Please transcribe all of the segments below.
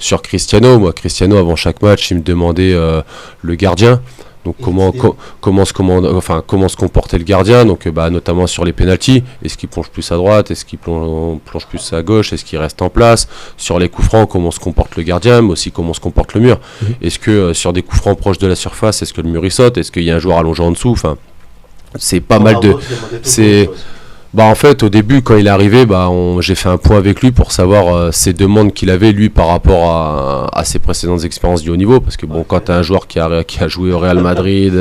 sur Cristiano. Moi, Cristiano, avant chaque match, il me demandait le gardien. Donc comment se comportait le gardien, donc notamment sur les pénaltys, est-ce qu'il plonge plus à droite, est-ce qu'il plonge plus à gauche, est-ce qu'il reste en place, sur les coups francs, comment se comporte le gardien, mais aussi comment se comporte le mur, est-ce que sur des coups francs proches de la surface, est-ce que le mur il saute, est-ce qu'il y a un joueur allongé en dessous, enfin c'est pas mal de... En fait, au début, quand il est arrivé, j'ai fait un point avec lui pour savoir ses demandes qu'il avait, lui, par rapport à ses précédentes expériences du haut niveau. Parce que, quand tu as un joueur qui a joué au Real Madrid,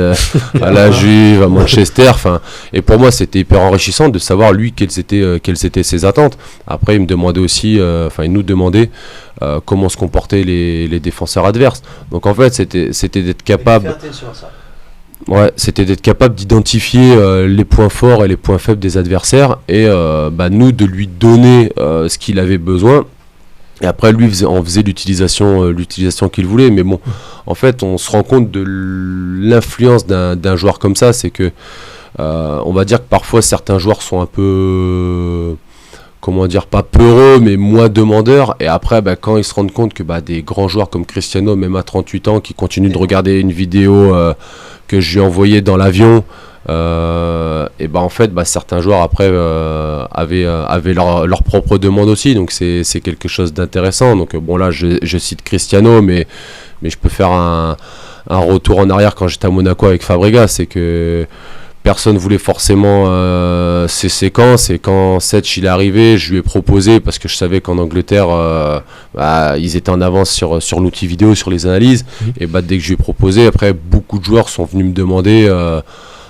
à la Juve, à Manchester, et pour moi, c'était hyper enrichissant de savoir, lui, quelles étaient ses attentes. Après, il me demandait aussi, il nous demandait comment se comportaient les défenseurs adverses. Donc, en fait, c'était d'être capable... Ouais, c'était d'être capable d'identifier les points forts et les points faibles des adversaires et nous de lui donner ce qu'il avait besoin. Et après, lui en faisait l'utilisation qu'il voulait. Mais bon, en fait, on se rend compte de l'influence d'un joueur comme ça. C'est que, on va dire que parfois, certains joueurs sont un peu... pas peureux, mais moins demandeurs. Et après, quand ils se rendent compte que des grands joueurs comme Cristiano, même à 38 ans, qui continuent de regarder une vidéo que je lui ai envoyée dans l'avion, en fait, certains joueurs après avaient leur propre demande aussi. Donc c'est quelque chose d'intéressant. Donc là, je cite Cristiano, mais je peux faire un retour en arrière quand j'étais à Monaco avec Fabregas. C'est que personne voulait forcément ces séquences, et quand Setch il est arrivé, je lui ai proposé, parce que je savais qu'en Angleterre ils étaient en avance sur l'outil vidéo, sur les analyses, et dès que je lui ai proposé, après beaucoup de joueurs sont venus me demander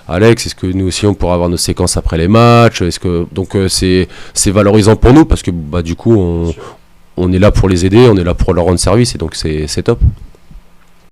Alex, est-ce que nous aussi on pourra avoir nos séquences après les matchs, donc c'est valorisant pour nous, parce que du coup on est là pour les aider, on est là pour leur rendre service, et donc c'est top.